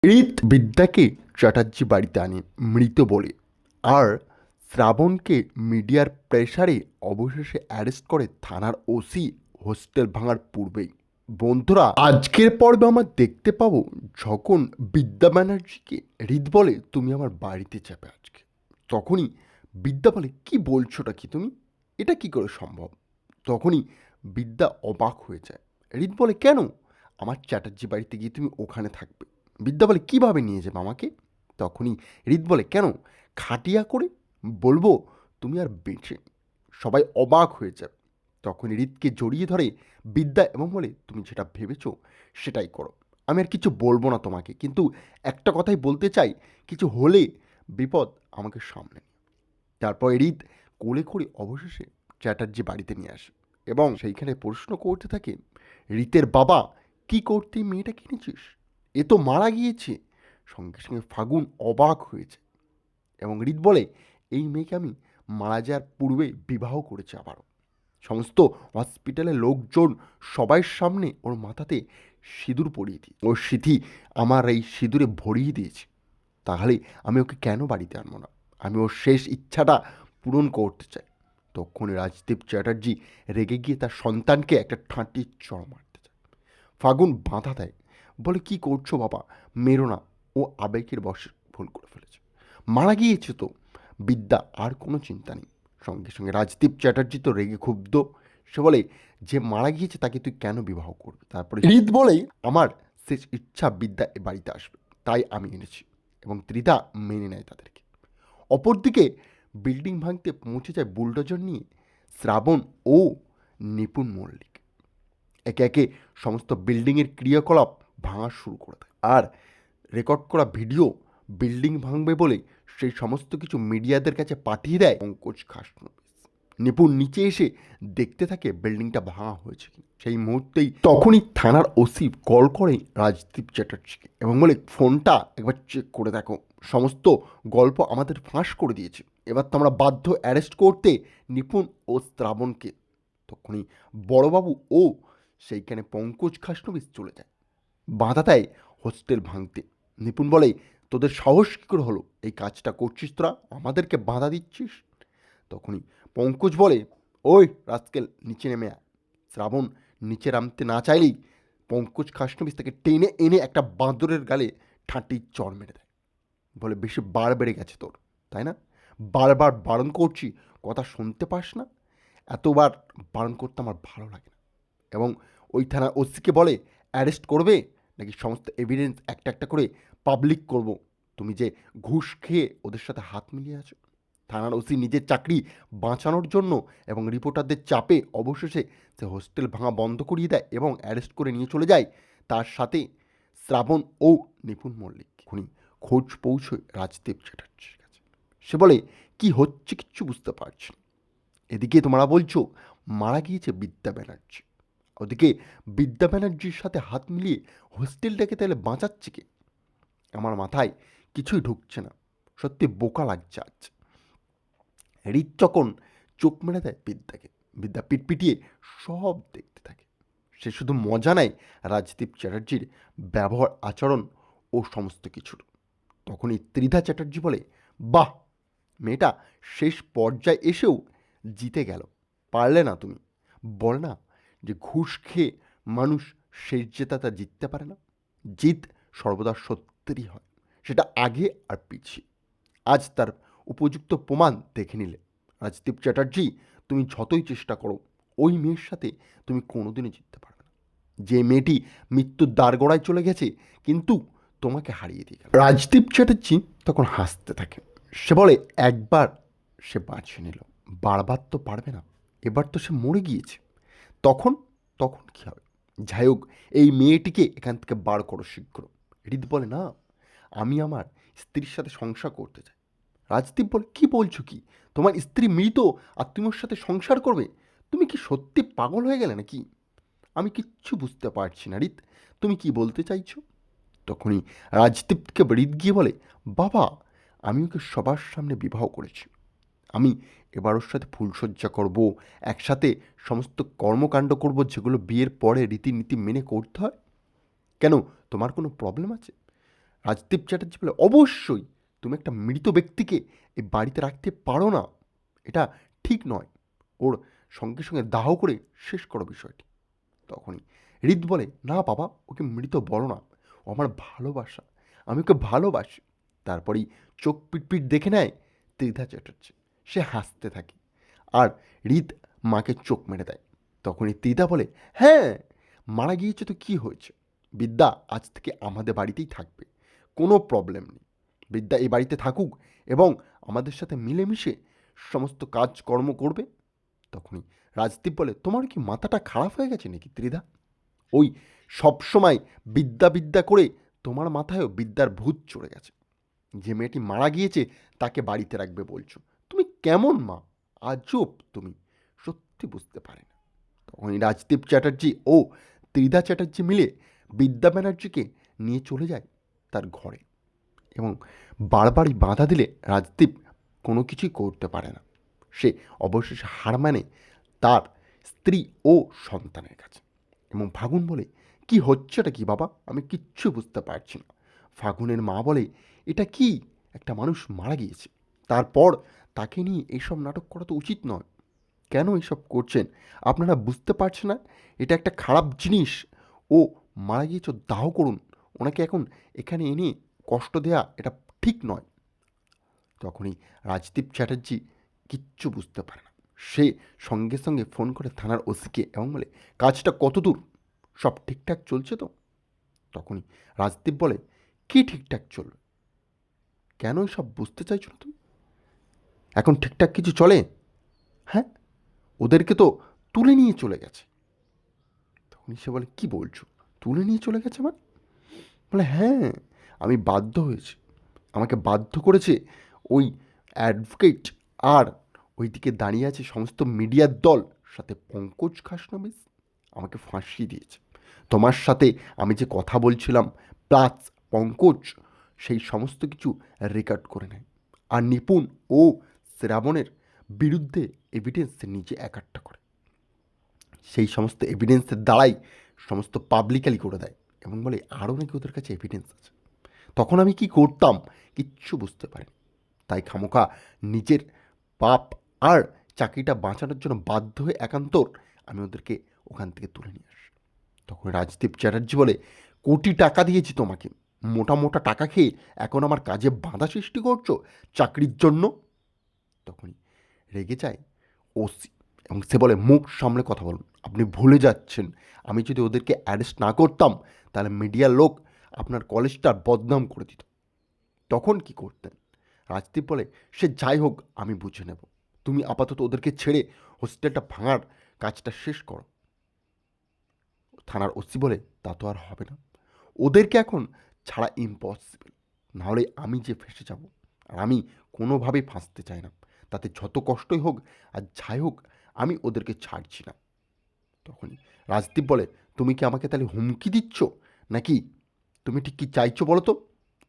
ঋত বিদ্যাকে চ্যাটার্জি বাড়িতে আনে মৃত বলে, আর শ্রাবণকে মিডিয়ার প্রেসারে অবশেষে অ্যারেস্ট করে থানার ওসি হোস্টেল ভাঙার পূর্বেই। বন্ধুরা, আজকের পর্বে আমরা দেখতে পাবো যখন বিদ্যা ব্যানার্জিকে ঋত বলে তুমি আমার বাড়িতে যাবে আজকে, তখনই বিদ্যা বলে কি বলছোটা কি তুমি, এটা কি করে সম্ভব। তখনই বিদ্যা অবাক হয়ে যায়। ঋত বলে কেন, আমার চ্যাটার্জি বাড়িতে গিয়ে তুমি ওখানে থাকবে। বিদ্যা বলে কীভাবে নিয়ে যাবে আমাকে। তখনই ঋত বলে কেন, খাটিয়া করে বলবো তুমি আর বেঁচে নেই। সবাই অবাক হয়ে যাবে। তখন ঋতকে জড়িয়ে ধরে বিদ্যা এবং বলে তুমি যেটা ভেবেছো সেটাই করো, আমি আর কিছু বলবো না তোমাকে, কিন্তু একটা কথাই বলতে চাই, কিছু হলে বিপদ আমাকে সামনে নিও। তারপর ঋত কোলে করে অবশেষে চ্যাটার্জি বাড়িতে নিয়ে আসে এবং সেইখানে প্রশ্ন করতে থাকে, ঋতের বাবা কি করতে এই মেয়েটা কিনেছিস, এ তো মারা গিয়েছে। সঙ্গে সঙ্গে ফাগুন অবাক হয়েছে এবং ঋত বলে এই মেয়েকে আমি মারা যাওয়ার পূর্বে বিবাহ করেছি আবারও। সমস্ত হসপিটালের লোকজন সবার সামনে ওর মাথাতে সিঁদুর পরিয়ে দিই, ওর স্মৃতি আমার এই সিঁদুরে ভরিয়ে দিয়েছি। তাহলে আমি ওকে কেন বাড়িতে আনবো না, আমি ওর শেষ ইচ্ছাটা পূরণ করতে চাই। তখনই রাজদীপ চ্যাটার্জি রেগে গিয়ে তার সন্তানকে একটা ঠাঁটির চড় মারতে চায়। ফাগুন বাধা দেয়, বলে কি করছো বাবা, মেরো না, ও আবেগের বশে ভুল করে ফেলেছে, মারা গিয়েছে তো। বিদ্যা আর কোনো চিন্তা নেই। সঙ্গে সঙ্গে রাজদীপ চ্যাটার্জি তো রেগে ক্ষুব্ধ। সে বলে যে মারা গিয়েছে তাকে তুই কেন বিবাহ করবি। তারপরে রিত বলে আমার শেষ ইচ্ছা বিদ্যা এ বাড়িতে আসবে, তাই আমি এনেছি। এবং ত্রিধা মেনে নেয় তাদেরকে। অপরদিকে বিল্ডিং ভাঙতে পৌঁছে যায় বুলডোজার নিয়ে শ্রাবণ ও নিপুণ মল্লিক। একে একে সমস্ত বিল্ডিংয়ের ক্রিয়াকলাপ ভাঙা শুরু করে দেয়, আর রেকর্ড করা ভিডিও বিল্ডিং ভাঙবে বলে সেই সমস্ত কিছু মিডিয়াদের কাছে পাঠিয়ে দেয় পঙ্কজ খাসনবিস। নিপুণ নিচে এসে দেখতে থাকে বিল্ডিংটা ভাঙা হয়েছে কি। সেই মুহূর্তেই তখনই থানার ওসি কল করে রাজদীপ চ্যাটার্জিকে এবং বলে ফোনটা একবার চেক করে দেখো, সমস্ত গল্প আমাদের ফাঁস করে দিয়েছে, এবার তো আমরা বাধ্য অ্যারেস্ট করতে নিপুণ ও শ্রাবণকে। তখনই বড়বাবু ও সেইখানে পঙ্কজ খাসনবিস চলে যায়, বাধা দেয় হোস্টেল ভাঙতে। নিপুণ বলে তোদের সাহস কী করে হলো এই কাজটা করছিস, তোরা আমাদেরকে বাধা দিচ্ছিস। তখনই পঙ্কজ বলে ওই রাস্কেল নিচে নেমে আয়। শ্রাবণ নিচে নামতে না চাইলেই পঙ্কজ খাসনবিস তাকে টেনে এনে একটা বাঁদরের গালে ঠাঁটির চড় মেরে দেয়। বলে বেশি বার বেড়ে গেছে তোর, তাই না, বারবার বারণ করছি কথা শুনতে পাস না, এতবার বারণ করতে আমার ভালো লাগে না। এবং ওই থানার ওসিকে বলে অ্যারেস্ট করবে নাকি সমস্ত এভিডেন্স একটা একটা করে পাবলিক করব, তুমি যে ঘুষ খেয়ে ওদের সাথে হাত মিলিয়ে আছো। থানার ওসি নিজের চাকরি বাঁচানোর জন্য এবং রিপোর্টারদের চাপে অবশেষে সে হোস্টেল ভাঙা বন্ধ করিয়ে দেয় এবং অ্যারেস্ট করে নিয়ে চলে যায় তার সাথে শ্রাবণ ও নিপুণ মল্লিক। খুনি খোঁজ পৌঁছয় রাজদীপ চ্যাটার্জির কাছে। সে বলে কি হচ্ছে কিচ্ছু বুঝতে পারছি না। এদিকে তোমরা বলছো মারা গিয়েছে বিদ্যা ব্যানার্জি, ওদিকে বিদ্যা ব্যানার্জির সাথে হাত মিলিয়ে হোস্টেলটাকে তাহলে বাঁচাচ্ছে কে। আমার মাথায় কিছুই ঢুকছে না, সত্যি বোকা লাগছে আজ। রিত যখন চোখ মেরে দেয় বিদ্যাকে, বিদ্যা পিটপিটিয়ে সব দেখতে থাকে। সে শুধু মজা নেয় রাজদীপ চ্যাটার্জির ব্যবহার আচরণ ও সমস্ত কিছুর। তখনই ত্রিধা চ্যাটার্জি বলে বাহ, মেয়েটা শেষ পর্যায়ে এসেও জিতে গেল, পারলে না তুমি। বল না যে ঘুষ খেয়ে মানুষ শেষ জেতাটা জিততে পারে না, জিত সর্বদা সত্যেরই হয়, সেটা আগে আর পিছিয়ে। আজ তার উপযুক্ত প্রমাণ দেখে নিলে। রাজদীপ চ্যাটার্জি, তুমি যতই চেষ্টা করো ওই মেয়ের সাথে তুমি কোনোদিনই জিততে পারবে না, যে মেয়েটি মৃত্যুর দ্বারগড়ায় চলে গেছে কিন্তু তোমাকে হারিয়ে দিয়ে গেল। রাজদীপ চ্যাটার্জি তখন হাসতে থাকে। সে বলে একবার সে বাঁচিয়ে নিল, বারবার তো পারবে না, এবার তো সে মরে গিয়েছে, তখন তখন কী হবে। যাই হোক, এই মেয়েটিকে এখান থেকে বার করো শীঘ্র। রিত বলে না, আমি আমার স্ত্রীর সাথে সংসার করতে চাই। রাজদীপ বলে কি বলছো কি, তোমার স্ত্রী মৃত আর তুমি ওর সাথে সংসার করবে, তুমি কি সত্যি পাগল হয়ে গেলে নাকি। আমি কিচ্ছু বুঝতে পারছি না রিত, তুমি কি বলতে চাইছো। তখনই রাজদীপকে রিত গিয়ে বলে বাবা, আমি ওকে সবার সামনে বিবাহ করেছি, আমি এবার ওর সাথে ফুলশয্যা করব, একসাথে সমস্ত কর্মকাণ্ড করব যেগুলো বিয়ের পরে রীতিনীতি মেনে করতে হয়। কেন, তোমার কোনো প্রবলেম আছে। রাজদীপ চ্যাটার্জি বলে, অবশ্যই তুমি একটা মৃত ব্যক্তিকে এই বাড়িতে রাখতে পারো না, এটা ঠিক নয়, ওর সঙ্গে সঙ্গে দাহ করে শেষ করো বিষয়টি। তখনই হৃদ বলে, না বাবা, ওকে মৃত বলো না, ও আমার ভালোবাসা, আমি ওকে ভালোবাসি। তারপরেই চোখ পিটপিট দেখে নেয় ত্রিধা চ্যাটার্জি, সে হাসতে থাকে আর হৃদ মাকে চোখ মেরে দেয়। তখনই ত্রিধা বলে, হ্যাঁ, মারা গিয়েছে তো কী হয়েছে, বিদ্যা আজ থেকে আমাদের বাড়িতেই থাকবে, কোনো প্রবলেম নেই, বিদ্যা এই বাড়িতে থাকুক এবং আমাদের সাথে মিলেমিশে সমস্ত কাজকর্ম করবে। তখনই রাজদীপ বলে, তোমার কি মাথাটা খারাপ হয়ে গেছে নাকি ত্রিধা? ওই সবসময় বিদ্যা বিদ্যা করে তোমার মাথায়ও বিদ্যার ভূত চড়ে গেছে, যে মেয়েটি মারা গিয়েছে তাকে বাড়িতে রাখবে বলছো, তুমি কেমন মা, আজব তুমি, সত্যি বুঝতে পারে না। তখনই রাজদীপ চ্যাটার্জি ও ত্রিধা চ্যাটার্জি মিলে বিদ্যা ব্যানার্জিকে নিয়ে চলে যায় তার ঘরে, এবং বারবারই বাধা দিলে রাজদীপ কোনো কিছুই করতে পারে না। সে অবশেষে হার মানে তার স্ত্রী ও সন্তানের কাছে। এবং ফাগুন বলে, কি হচ্ছেটা কি বাবা, আমি কিচ্ছু বুঝতে পারছি না। ফাগুনের মা বলে, এটা কি, একটা মানুষ মারা গিয়েছে, তারপর তাকে নিয়ে এইসব নাটক করা তো উচিত নয়, কেন এইসব করছেন আপনারা বুঝতে পারছেন না? এটা একটা খারাপ জিনিস, ও মারা গিয়েছে, দাহ করুন, ওনাকে এখন এখানে এনে কষ্ট দেয়া এটা ঠিক নয়। তখনই রাজদীপ চ্যাটার্জি কিচ্ছু বুঝতে পারে না, সে সঙ্গে সঙ্গে ফোন করে থানার ওসিকে এবং বলে, কাজটা কত দূর, সব ঠিকঠাক চলছে তো? তখনই রাজদীপ বলে, কি ঠিকঠাক চলবে, কেন সব বুঝতে চাইছো না তুমি, এখন ঠিকঠাক কিছু চলে? হ্যাঁ, ওদেরকে তো তুলে নিয়ে চলে গেছে। তখনই সে বলে, কি বলছো, তুলে নিয়ে চলে গেছে মানে? বলে, হ্যাঁ, আমি বাধ্য হয়েছি, আমাকে বাধ্য করেছে ওই অ্যাডভোকেট, আর ওইদিকে দাঁড়িয়ে আছে সমস্ত মিডিয়ার দল, সাথে পঙ্কজ খাসনবিস, আমাকে ফাঁসিয়ে দিয়েছে। তোমার সাথে আমি যে কথা বলছিলাম প্লাস পঙ্কজ সেই সমস্ত কিছু রেকর্ড করে নেয়, আর নিপুণ ও শ্রাবণের বিরুদ্ধে এভিডেন্স নিজে একাট্টা করে, সেই সমস্ত এভিডেন্সের দ্বারাই সমস্ত পাবলিকালি করে দেয়, এবং বলে আরও নাকি ওদের কাছে এভিডেন্স আছে। তখন আমি কি করতাম কিচ্ছু বুঝতে পারিনি, তাই খামোখা নিজের পাপ আর চাকরিটা বাঁচানোর জন্য বাধ্য হয়ে একান্তর আমি ওদেরকে ওখান থেকে তুলে নিয়ে আসি। তখন রাজদীপ চ্যাটার্জি বলে, কোটি টাকা দিয়েছি তোমাকে, মোটা মোটা টাকা খেয়ে এখন আমার কাজে বাধা সৃষ্টি করছো চাকরির জন্য? তখনই রেগে যায় ওসি, এবং সে বলে, মুখ সামলে কথা বলুন, আপনি ভুলে যাচ্ছেন আমি যদি ওদেরকে অ্যারেস্ট না করতাম তাহলে মিডিয়ার লোক আপনার কলেজটার বদনাম করে দিত, তখন কি করতেন? রাজদীপ বলে, সে যাই হোক আমি বুঝে নেব, তুমি আপাতত ওদেরকে ছেড়ে হোস্টেলটা ভাঙার কাজটা শেষ করো। থানার ওসি বলে, তা তো আর হবে না, ওদেরকে এখন ছাড়া ইম্পসিবল, নাহলে আমি যে ফেঁসে যাব, আর আমি কোনোভাবেই ফাঁসতে চাই না, তাতে যত কষ্টই হোক আর যাই হোক আমি ওদেরকে ছাড়ছি না। তখনই রাজদীপ বলে, তুমি কি আমাকে তাহলে হুমকি দিচ্ছ নাকি, তুমি ঠিক কী চাইছো বলো তো?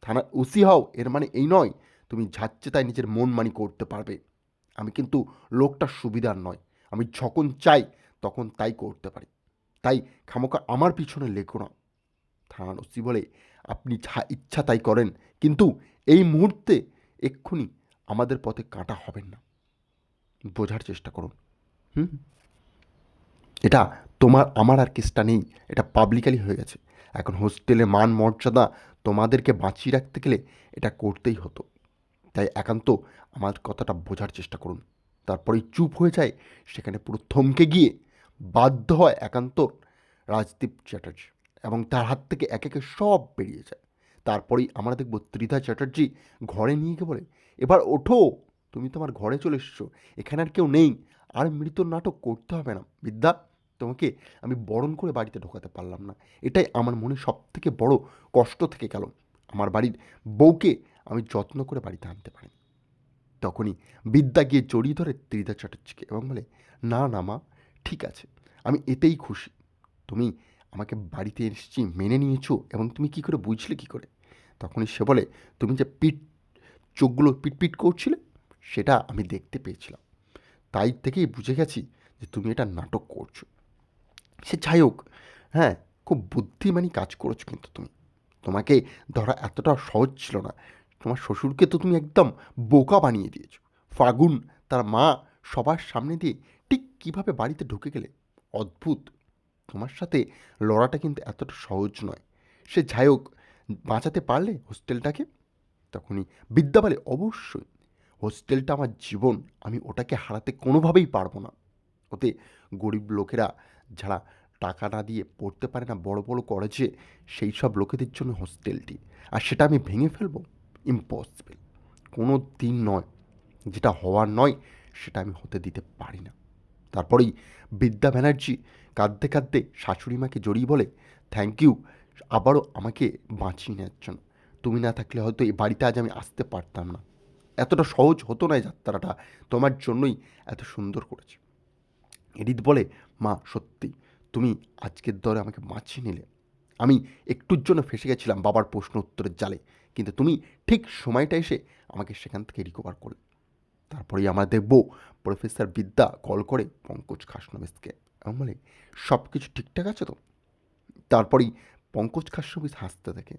থানার ওসি হও এর মানে এই নয় তুমি যাচ্ছে তাই নিজের মন মানি করতে পারবে, আমি কিন্তু লোকটা সুবিধার নয়, আমি যখন চাই তখন তাই করতে পারি, তাই খামোকা আমার পিছনে লেখো না। থানার ওসি বলে, আপনি যা ইচ্ছা তাই করেন, কিন্তু এই মুহূর্তে এক্ষুনি আমাদের পথে কাঁটা হবেন না, বোঝার চেষ্টা করুন। হুম, এটা তোমার আমার আর কেসটা নেই, এটা পাবলিকালি হয়ে গেছে, এখন হোস্টেলে মান মর্যাদা তোমাদেরকে বাঁচিয়ে রাখতে গেলে এটা করতেই হতো, তাই একান্ত আমার কথাটা বোঝার চেষ্টা করুন। তারপরেই চুপ হয়ে যায়, সেখানে পুরো থমকে গিয়ে বাধ্য হয় একান্ত রাজদীপ চ্যাটার্জি, এবং তার হাত থেকে একে একে সব বেরিয়ে যায়। তারপরেই আমরা দেখব ত্রিধা চ্যাটার্জি ঘরে নিয়ে গিয়ে বলে, এবার ওঠো, তুমি তোমার ঘরে চলে এসছো, এখানে আর কেউ নেই, আর মৃত্যুর নাটক করতে হবে না বিদ্যা, তোমাকে আমি বরণ করে বাড়িতে ঢোকাতে পারলাম না, এটাই আমার মনে সব থেকে বড় কষ্ট থেকে গেল, আমার বাড়ির বউকে আমি যত্ন করে বাড়িতে আনতে পারি। তখনই বিদ্যা গিয়ে জড়িয়ে ধরে ত্রিধা চ্যাটার্জিকে এবং বলে, না না মা, ঠিক আছে, আমি এতেই খুশি, তুমি আমাকে বাড়িতে এসেছি মেনে নিয়েছো, এবং তুমি কি করে বুঝলে কি করে? তখনই সে বলে, তুমি যে চোখগুলো পিটপিট করছিলে সেটা আমি দেখতে পেয়েছিলাম, তাই থেকেই বুঝে গেছি যে তুমি এটা নাটক করছো। সে যাই হোক, হ্যাঁ, খুব বুদ্ধিমানী কাজ করেছো কিন্তু তুমি, তোমাকে ধরা এতটা সহজ ছিল না। তোমার শ্বশুরকে তো তুমি একদম বোকা বানিয়ে দিয়েছো। ফাগুন, তার মা, সবার সামনে দিয়ে ঠিক কীভাবে বাড়িতে ঢুকে গেলে? অদ্ভুত। তোমার সাথে লড়াটা কিন্তু এতটা সহজ নয়। সে যাই হোক, বাঁচাতে পারলে হোস্টেলটাকে? তখনই বিদ্যা বলে, অবশ্যই। হোস্টেলটা আমার জীবন, আমি ওটাকে হারাতে কোনোভাবেই পারবো না। ওতে গরিব লোকেরা, যারা টাকা না দিয়ে পড়তে পারে না বড় বড় কলেজে, সেই সব লোকেদের জন্য হোস্টেলটি। আর সেটা আমি ভেঙে ফেলবো? ইম্পসিবল। কোনো দিন নয়। যেটা হওয়ার নয় সেটা আমি হতে দিতে পারি না। তারপরেই বিদ্যা ব্যানার্জি কাঁদতে কাঁদতে শাশুড়ি মাকে জড়িয়ে বলে, থ্যাংক ইউ আবারও আমাকে বাঁচিয়ে নেওয়ার জন্য। তুমি না থাকলে হয়তো এই বাড়িতে আজ আমি আসতে পারতাম না। এতটা সহজ হতো না এই যাত্রাটা। তোমার জন্যই এত সুন্দর করেছি। এডিথ বলে, মা সত্যি তুমি আজকের দরে আমাকে বাঁচিয়ে নিলে। আমি একটুর জন্য ফেঁসে গেছিলাম বাবার প্রশ্ন উত্তরের জালে, কিন্তু তুমি ঠিক সময়টা এসে আমাকে সেখান থেকে রিকভার করলে। তারপরেই আমরা দেখব প্রফেসর বিদ্যা কল করে পঙ্কজ খাসনবিসকে এবং বলে, সব কিছু ঠিকঠাক আছে তো? তারপরেই পঙ্কজ খাসনবিস হাসতে থাকে,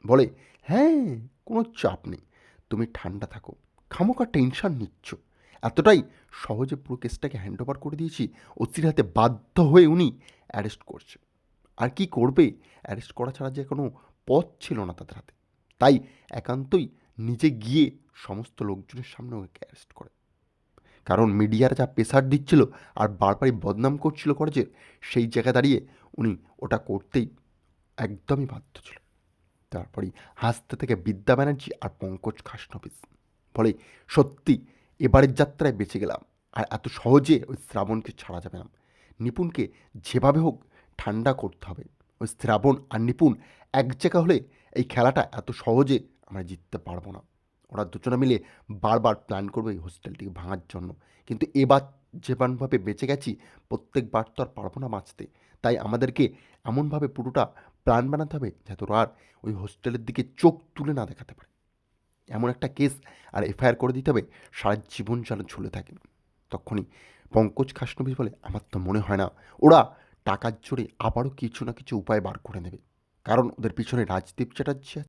বলে, হ্যাঁ, কোনো চাপ নেই, তুমি ঠান্ডা থাকো, খামোকা টেনশন নিচ্ছ। এতটাই সহজে পুরো কেসটাকে হ্যান্ড ওভার করে দিয়েছি, ওসির হাতে বাধ্য হয়ে উনি অ্যারেস্ট করছে। আর কি করবে? অ্যারেস্ট করা ছাড়া যে কোনো পথ ছিল না তাদের হাতে। তাই একান্তই নিজে গিয়ে সমস্ত লোকজনের সামনে ওকে অ্যারেস্ট করে। কারণ মিডিয়ার যা প্রেসার দিচ্ছিল আর বারবারই বদনাম করছিল কলেজের, সেই জায়গায় দাঁড়িয়ে উনি ওটা করতেই একদমই বাধ্য ছিল। তারপরেই হাসতে থেকে বিদ্যা ব্যানার্জি আর পঙ্কজ খাসনবিস বলে, সত্যি এবারের যাত্রায় বেঁচে গেলাম। আর এত সহজে ওই শ্রাবণকে ছাড়া যাবে না। নিপুণকে যেভাবে হোক ঠান্ডা করতে হবে। ওই শ্রাবণ আর নিপুণ এক জায়গা হলে এই খেলাটা এত সহজে আমরা জিততে পারবো না। ওরা দুজনে মিলে বারবার প্ল্যান করবে এই হোস্টেলটিকে ভাঙার জন্য। কিন্তু এবার যেমনভাবে বেঁচে গেছি, প্রত্যেকবার তো আর পারবো না বাঁচতে। তাই আমাদেরকে এমনভাবে পুরোটা প্ল্যান বানাতে হবে যাতে ওরা আর ওই হোস্টেলের দিকে চোখ তুলে না দেখাতে পারে। এমন একটা কেস আর এফআইআর করে দিতে হবে, সারা জীবন যেন ঝুলে থাকে। তখনই পঙ্কজ খাসনবিস বলে, আমার তো মনে হয় না ওরা টাকার জোরে আবারও কিছু না কিছু উপায় বার করে নেবে। কারণ ওদের পিছনে রাজদীপ চ্যাটার্জি